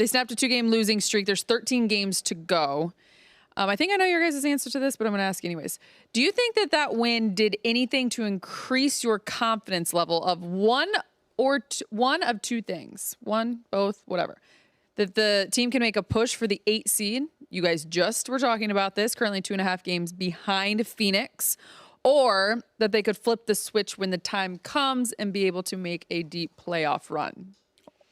They snapped a 2-game losing streak. There's 13 games to go. I think I know your guys' answer to this, but I'm going to ask anyways. Do you think that win did anything to increase your confidence level of one of two things? One, both, whatever. That the team can make a push for the 8 seed. You guys just were talking about this, currently 2.5 games behind Phoenix. Or that they could flip the switch when the time comes and be able to make a deep playoff run.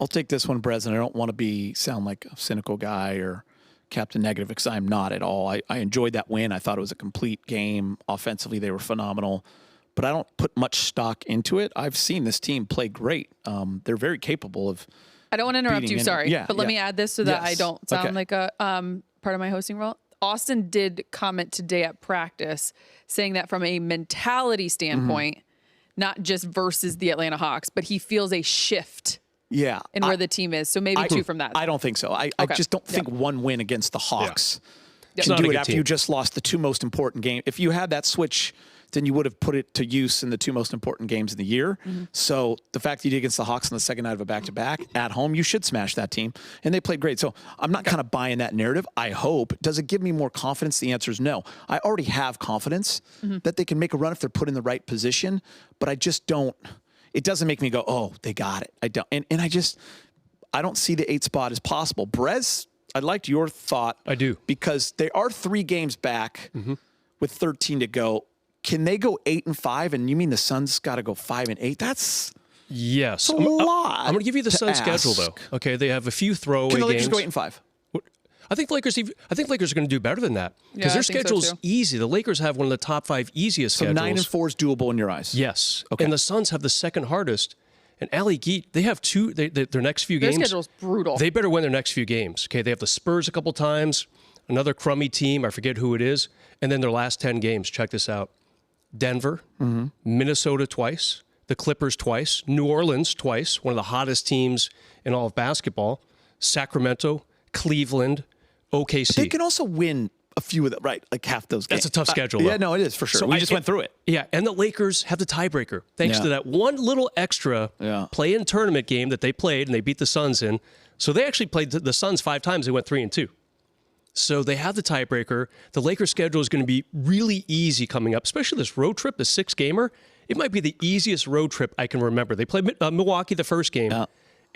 I'll take this one, Bresnahan. I don't want to sound like a cynical guy or Captain Negative, because I'm not at all. I enjoyed that win. I thought it was a complete game. Offensively, they were phenomenal. But I don't put much stock into it. I've seen this team play great. They're very capable of I don't want to interrupt you, sorry. Yeah, but let me add this so that I don't sound like a part of my hosting role. Austin did comment today at practice saying that from a mentality standpoint, not just versus the Atlanta Hawks, but he feels a shift in where the team is. So maybe 2 from that. I don't think so. I just don't think one win against the Hawks can do do it after you just lost the 2 most important games. If you had that switch, then you would have put it to use in the 2 most important games of the year. So the fact that you did against the Hawks on the second night of a back-to-back at home, you should smash that team. And they played great. So I'm not kind of buying that narrative. I hope. Does it give me more confidence? The answer is no. I already have confidence that they can make a run if they're put in the right position, but I just don't. It doesn't make me go, oh, they got it. I don't. And I don't see the 8 spot as possible. Brez, I liked your thought. I do. Because they are 3 games back with 13 to go. Can they go 8-5? And you mean the Suns got to go 5-8? That's yes. a lot. I'm going to give you the Suns' schedule though. Okay, they have a few throwaway games. Can the Lakers games. go 8-5? I think Lakers are going to do better than that because their schedule's easy. The Lakers have one of the top 5 easiest schedules. So 9-4 is doable in your eyes. Yes. Okay. And the Suns have the second hardest. And Allie, they have 2. Their next few games. Their schedule's brutal. They better win their next few games. Okay, they have the Spurs a couple times, another crummy team. I forget who it is, and then their last 10 games. Check this out. Denver, Minnesota twice, the Clippers twice, New Orleans twice, one of the hottest teams in all of basketball, Sacramento, Cleveland, OKC. But they can also win a few of them, right? Like half those games. That's a tough schedule. Yeah, no, it is for sure. So we just went through it. Yeah, and the Lakers have the tiebreaker thanks to that one little extra play-in tournament game that they played and they beat the Suns in. So they actually played the Suns 5 times. They went 3-2. So they have the tiebreaker. The Lakers' schedule is going to be really easy coming up, especially this road trip, the 6-gamer. It might be the easiest road trip I can remember. They played Milwaukee the first game,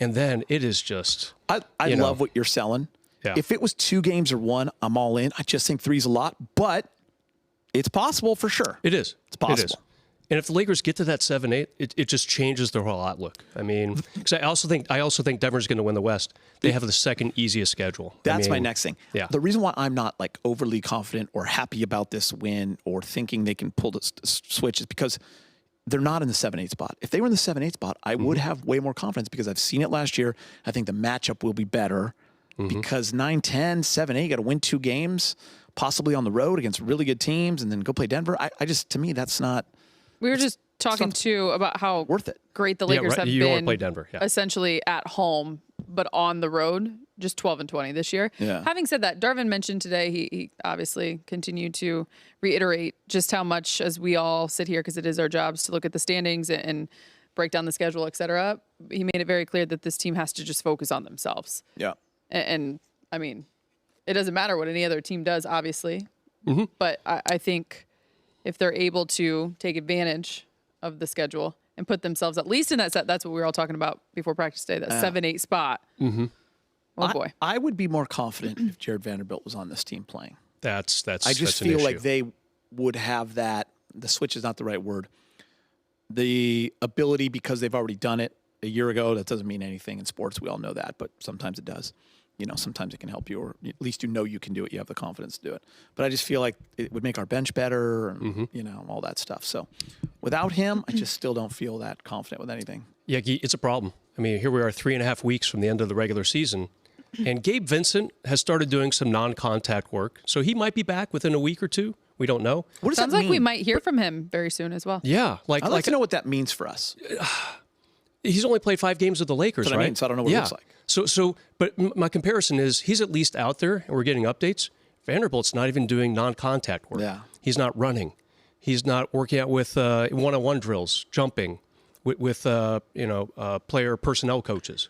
and then it is just... I love what you're selling. Yeah. If it was 2 games or 1, I'm all in. I just think 3's a lot, but it's possible for sure. It is. It's possible. It is. And if the Lakers get to that 7-8, it just changes their whole outlook. I mean, because I also think Denver's going to win the West. They have the second easiest schedule. That's my next thing. Yeah. The reason why I'm not like overly confident or happy about this win or thinking they can pull the switch is because they're not in the 7-8 spot. If they were in the 7-8 spot, I would have way more confidence because I've seen it last year. I think the matchup will be better because 9-10, 7-8, got to win 2 games, possibly on the road against really good teams, and then go play Denver. I just, to me, that's not. We were just talking too about how worth it. Great the Lakers have you been don't want to play Denver, essentially at home, but on the road, just 12-20 this year. Yeah. Having said that, Darvin mentioned today, he obviously continued to reiterate just how much, as we all sit here, because it is our jobs to look at the standings and break down the schedule, et cetera. He made it very clear that this team has to just focus on themselves. Yeah. And I mean, it doesn't matter what any other team does, obviously, but I think if they're able to take advantage of the schedule and put themselves at least in that set, that's what we were all talking about before practice today, that 7-8 spot. Oh boy. I would be more confident if Jared Vanderbilt was on this team playing. I just feel like they would have that. The switch is not the right word. The ability, because they've already done it a year ago. That doesn't mean anything in sports. We all know that, but sometimes it does. Sometimes it can help you, or at least you can do it. You have the confidence to do it. But I just feel like it would make our bench better and, all that stuff. So without him, I just still don't feel that confident with anything. Yeah, it's a problem. I mean, here we are 3.5 weeks from the end of the regular season, and Gabe Vincent has started doing some non-contact work. So he might be back within a week or 2. We don't know. What does Sounds that like mean? we might hear from him very soon as well. Yeah. I'd like to know what that means for us. He's only played 5 games with the Lakers, right? I mean, so I don't know what it looks like. But my comparison is he's at least out there and we're getting updates. Vanderbilt's not even doing non-contact work. Yeah. He's not running. He's not working out with one-on-one drills, jumping with player personnel coaches.